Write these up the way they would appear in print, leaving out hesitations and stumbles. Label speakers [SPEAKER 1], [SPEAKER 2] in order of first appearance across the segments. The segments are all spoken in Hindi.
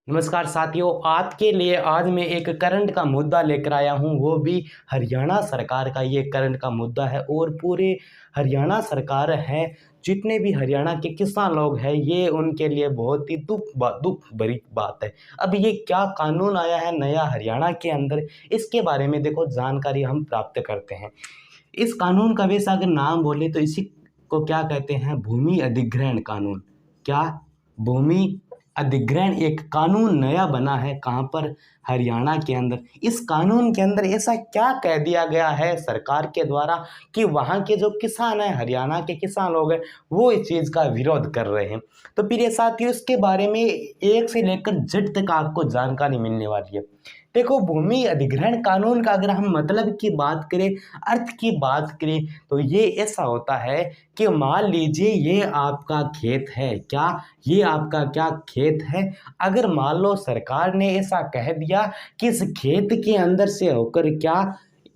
[SPEAKER 1] नमस्कार साथियों, आपके लिए आज मैं एक करंट का मुद्दा लेकर आया हूं, वो भी हरियाणा सरकार का ये करंट का मुद्दा है। और पूरे हरियाणा सरकार है, जितने भी हरियाणा के किसान लोग हैं, ये उनके लिए बहुत ही दुख भरी बात है। अब ये क्या कानून आया है नया हरियाणा के अंदर, इसके बारे में देखो जानकारी हम प्राप्त करते हैं। इस कानून का वैसे अगर नाम बोले तो इसी को क्या कहते हैं, भूमि अधिग्रहण कानून। क्या भूमि अधिग्रहण एक कानून नया बना है, कहाँ पर, हरियाणा के अंदर। इस कानून के अंदर ऐसा क्या कह दिया गया है सरकार के द्वारा कि वहाँ के जो किसान हैं, हरियाणा के किसान लोग हैं, वो इस चीज़ का विरोध कर रहे हैं। तो प्रिय साथियों, इसके बारे में एक से लेकर जेड तक आपको जानकारी मिलने वाली है। देखो, भूमि अधिग्रहण कानून का अगर हम मतलब की बात करें, अर्थ की बात करें, तो ये ऐसा होता है कि मान लीजिए ये आपका खेत है। क्या ये आपका क्या खेत है? अगर मान लो सरकार ने ऐसा कह दिया कि इस खेत के अंदर से होकर क्या,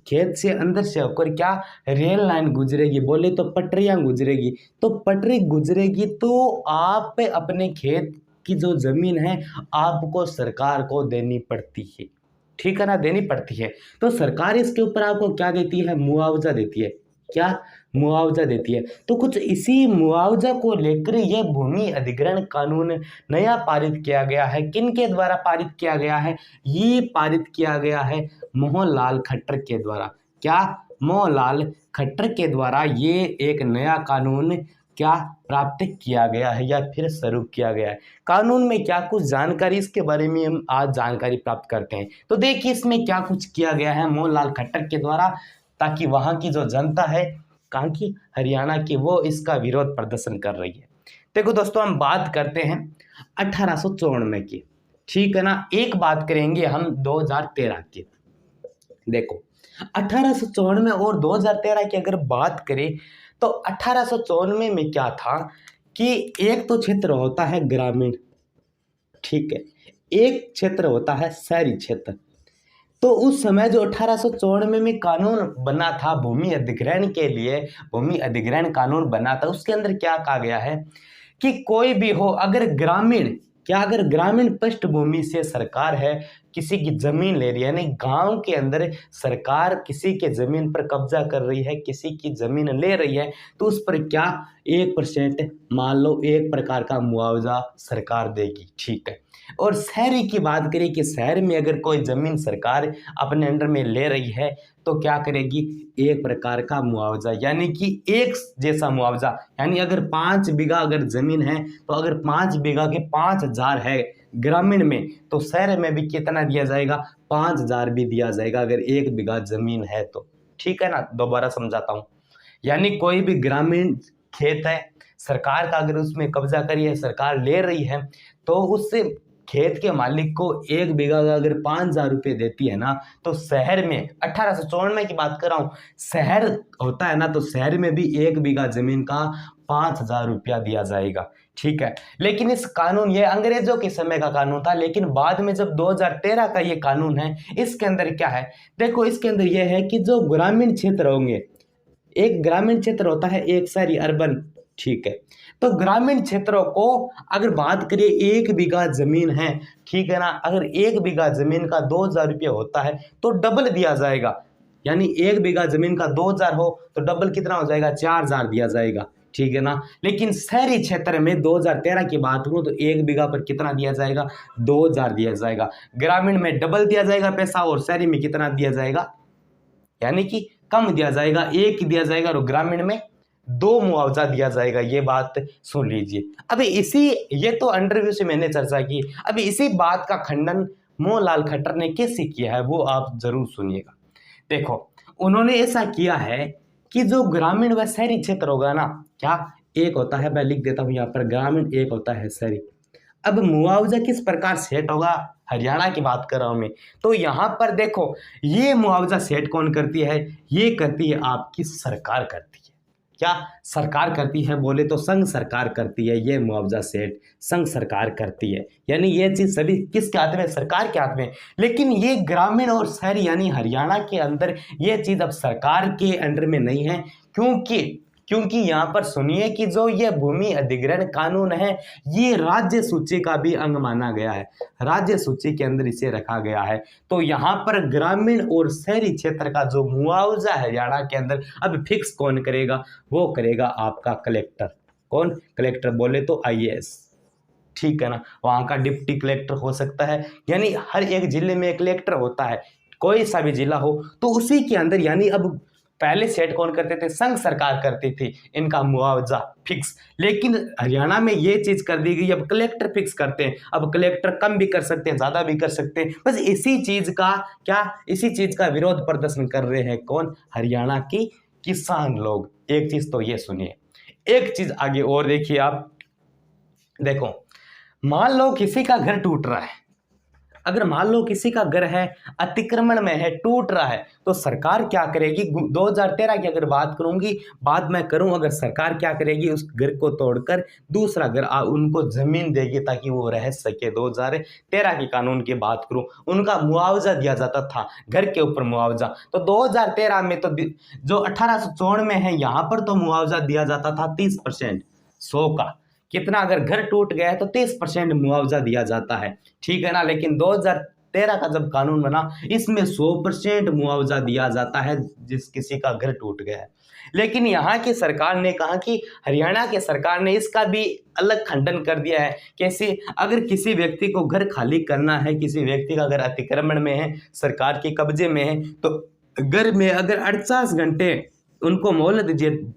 [SPEAKER 1] खेत से अंदर से होकर क्या रेल लाइन गुजरेगी, बोले तो पटरियां गुजरेगी। तो पटरी गुजरेगी तो आप अपने खेत की जो जमीन है आपको सरकार को देनी पड़ती है। ठीक है ना, देनी पड़ती है। तो सरकार इसके ऊपर आपको क्या देती है, मुआवजा देती है। क्या मुआवजा देती है। तो कुछ इसी मुआवजा को लेकर यह भूमि अधिग्रहण कानून नया पारित किया गया है। किन के द्वारा पारित किया गया है? ये पारित किया गया है मोहन लाल खट्टर के द्वारा। क्या? मोहन लाल खट्टर के द्वारा ये एक नया कानून क्या प्राप्त किया गया है या फिर शुरू किया गया है। कानून में क्या कुछ जानकारी, इसके बारे में हम आज जानकारी प्राप्त करते हैं। तो देखिए इसमें क्या कुछ किया गया है मोहन लाल खट्टर के द्वारा, ताकि वहाँ की जो जनता है, कहाँ की, हरियाणा की, वो इसका विरोध प्रदर्शन कर रही है। देखो दोस्तों, हम बात करते हैं 1894 की। ठीक है ना, एक बात करेंगे हम 2013 की। देखो, 1894 और 2013 की अगर बात करें तो 1894 में क्या था कि एक तो क्षेत्र होता है ग्रामीण, ठीक है, एक क्षेत्र होता है शहरी क्षेत्र। तो उस समय जो 1894 में कानून बना था भूमि अधिग्रहण के लिए, भूमि अधिग्रहण कानून बना था, उसके अंदर क्या कहा गया है कि कोई भी हो, अगर ग्रामीण, क्या, अगर ग्रामीण पृष्ठभूमि से सरकार है, किसी की जमीन ले रही है, यानी गांव के अंदर सरकार किसी के जमीन पर कब्जा कर रही है, किसी की जमीन ले रही है, तो उस पर क्या 1%, मान लो 1 प्रकार का मुआवजा सरकार देगी। ठीक है। और शहरी की बात करें कि शहर में अगर कोई जमीन सरकार अपने अंडर में ले रही है तो क्या करेगी, 1 प्रकार का मुआवजा, यानी कि एक जैसा मुआवजा। यानी अगर 5 बीघा अगर जमीन है तो अगर 5 बीघा के 5,000 है ग्रामीण में, तो शहर में भी कितना दिया जाएगा, 5,000 भी दिया जाएगा अगर 1 बीघा जमीन है तो। ठीक है ना, दोबारा समझाता हूँ। यानी कोई भी ग्रामीण खेत है, सरकार का अगर उसमें कब्जा करी है, सरकार ले रही है, तो उससे खेत के मालिक को 1 बीघा का अगर 5,000 रुपये देती है ना, तो शहर में 1894 की बात कर रहा हूँ, शहर होता है ना, तो शहर में भी 1 बीघा जमीन का 5,000 रुपया दिया जाएगा। ठीक है। लेकिन इस कानून, ये अंग्रेजों के समय का कानून था, लेकिन बाद में जब 2013 का ये कानून है, इसके अंदर क्या है, देखो इसके अंदर यह है कि जो ग्रामीण क्षेत्र होंगे, एक ग्रामीण क्षेत्र होता है, एक शहरी अर्बन। ठीक है। तो ग्रामीण क्षेत्रों को अगर बात करें, 1 बीघा जमीन है, ठीक है ना, अगर 1 बीघा जमीन का 2,000 रुपये होता है तो डबल दिया जाएगा। यानी 1 बीघा जमीन का 2,000 हो तो डबल कितना हो जाएगा, 4,000 दिया जाएगा। ठीक है ना। लेकिन शहरी क्षेत्र में 2013 की बात करूं तो 1 बीघा पर कितना दिया जाएगा, 2,000 दिया जाएगा। ग्रामीण में डबल दिया जाएगा पैसा और शहरी में कितना दिया जाएगा, यानी कि कम दिया जाएगा, 1 दिया जाएगा और ग्रामीण में 2 मुआवजा दिया जाएगा। ये बात सुन लीजिए। अभी इसी, ये तो अंडरव्यू से मैंने चर्चा की, अभी इसी बात का खंडन मोहन लाल खट्टर ने कैसे किया है वो आप जरूर सुनिएगा। देखो, उन्होंने ऐसा किया है कि जो ग्रामीण व शहरी क्षेत्र होगा ना, क्या, एक होता है, मैं लिख देता हूं यहाँ पर, ग्रामीण, एक होता है शहरी। अब मुआवजा किस प्रकार सेट होगा, हरियाणा की बात कर रहा हूं मैं, तो यहां पर देखो, ये मुआवजा सेट कौन करती है, ये करती है आपकी सरकार करती है। क्या सरकार करती है, बोले तो संघ सरकार करती है। ये मुआवजा सेट संघ सरकार करती है, यानी ये चीज सभी किसके हाथ में, सरकार के हाथ में। लेकिन ये ग्रामीण और शहरी यानी हरियाणा के अंदर ये चीज अब सरकार के अंडर में नहीं है, क्योंकि क्योंकि यहाँ पर सुनिए कि जो ये भूमि अधिग्रहण कानून है ये राज्य सूची का भी अंग माना गया है, राज्य सूची के अंदर इसे रखा गया है। तो यहाँ पर ग्रामीण और शहरी क्षेत्र का जो मुआवजा है हरियाणा के अंदर अब फिक्स कौन करेगा, वो करेगा आपका कलेक्टर। कौन? कलेक्टर बोले तो आईएएस, ठीक है ना। वहाँ का डिप्टी कलेक्टर हो सकता है, यानी हर एक जिले में एक कलेक्टर होता है, कोई सा भी जिला हो तो उसी के अंदर, यानी अब पहले सेट कौन करते थे? संघ सरकार करती थी इनका मुआवजा फिक्स, लेकिन हरियाणा में ये चीज कर दी गई, अब कलेक्टर फिक्स करते हैं। अब कलेक्टर कम भी कर सकते हैं, ज्यादा भी कर सकते हैं, बस इसी चीज का क्या, इसी चीज का विरोध प्रदर्शन कर रहे हैं कौन? हरियाणा की किसान लोग। एक चीज तो ये सुनिए, एक चीज आगे और देखिए आप, देखो मान लो किसी का घर टूट रहा है, अगर मान लो किसी का घर है अतिक्रमण में है, टूट रहा है, तो सरकार क्या करेगी? 2013 की अगर बात करूंगी, बात मैं करूं, अगर सरकार क्या करेगी? उस घर को तोड़कर दूसरा घर उनको जमीन देगी ताकि वो रह सके। 2013 के कानून की बात करूं, उनका मुआवजा दिया जाता था, घर के ऊपर मुआवजा। तो 2013 में तो जो 1854 में है यहाँ पर तो मुआवजा दिया जाता था 30%, 100 का कितना, अगर घर टूट गया है तो 30% मुआवजा दिया जाता है, ठीक है ना। लेकिन 2013 का जब कानून बना इसमें 100% मुआवजा दिया जाता है जिस किसी का घर टूट गया है। लेकिन यहाँ की सरकार ने कहा कि हरियाणा की सरकार ने इसका भी अलग खंडन कर दिया है। कैसे? अगर किसी व्यक्ति को घर खाली करना है, किसी व्यक्ति का घर अतिक्रमण में है, सरकार के कब्जे में है, तो घर में अगर 48 घंटे उनको मोहलत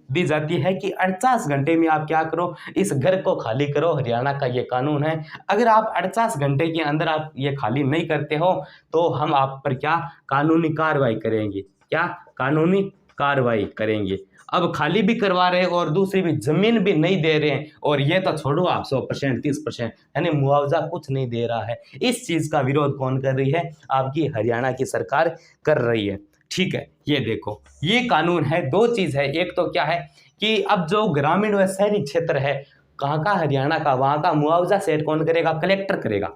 [SPEAKER 1] दी जाती है कि 48 घंटे में आप क्या करो, इस घर को खाली करो। हरियाणा का ये कानून है, अगर आप 48 घंटे के अंदर आप ये खाली नहीं करते हो तो हम आप पर क्या, कानूनी कार्रवाई करेंगे। क्या? कानूनी कार्रवाई करेंगे। अब खाली भी करवा रहे हैं और दूसरी भी जमीन भी नहीं दे रहे हैं, और ये तो छोड़ो आप 100% 30%, यानी मुआवजा कुछ नहीं दे रहा है। इस चीज का विरोध कौन कर रही है? आपकी हरियाणा की सरकार कर रही है, ठीक है। ये देखो ये कानून है, दो चीज है, एक तो क्या है कि अब जो ग्रामीण व शहरी क्षेत्र है कहाँ का, हरियाणा का, वहां का मुआवजा सेट कौन करेगा? कलेक्टर करेगा,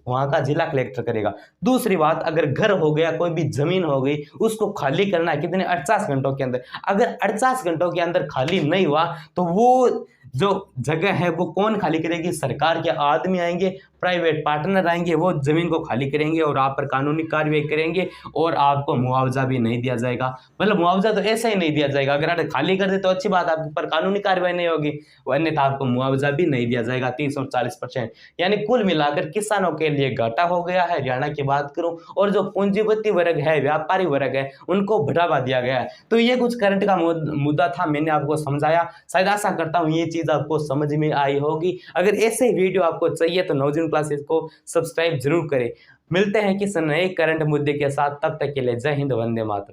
[SPEAKER 1] वहां का जिला कलेक्टर करेगा। दूसरी बात, अगर घर हो गया, कोई भी जमीन हो गई, उसको खाली करना है कितने? 48 घंटों के अंदर। अगर 48 घंटों के अंदर खाली नहीं हुआ तो वो जो जगह है वो कौन खाली करेगी? सरकार के आदमी आएंगे, प्राइवेट पार्टनर आएंगे, वो जमीन को खाली करेंगे और आप पर कानूनी कार्रवाई करेंगे, और आपको मुआवजा भी नहीं दिया जाएगा। मतलब मुआवजा तो ऐसा ही नहीं दिया जाएगा, अगर आप खाली कर दे तो अच्छी बात, आप पर कानूनी कार्रवाई नहीं होगी, अन्यथा आपको मुआवजा भी नहीं दिया जाएगा 30 और 40%। यानी कुल मिलाकर किसानों के लिए घाटा हो गया है हरियाणा की बात करूं, और जो पूंजीपति वर्ग है, व्यापारी वर्ग है, उनको बढ़ावा दिया गया है। तो ये कुछ करंट का मुद्दा था, मैंने आपको समझाया। शायद आशा करता हूँ ये चीज आपको समझ में आई होगी। अगर ऐसे वीडियो आपको चाहिए तो नवजीवन क्लासेस को सब्सक्राइब जरूर करें। मिलते हैं किसी नए करंट मुद्दे के साथ, तब तक के लिए जय हिंद, वंदे मातरम।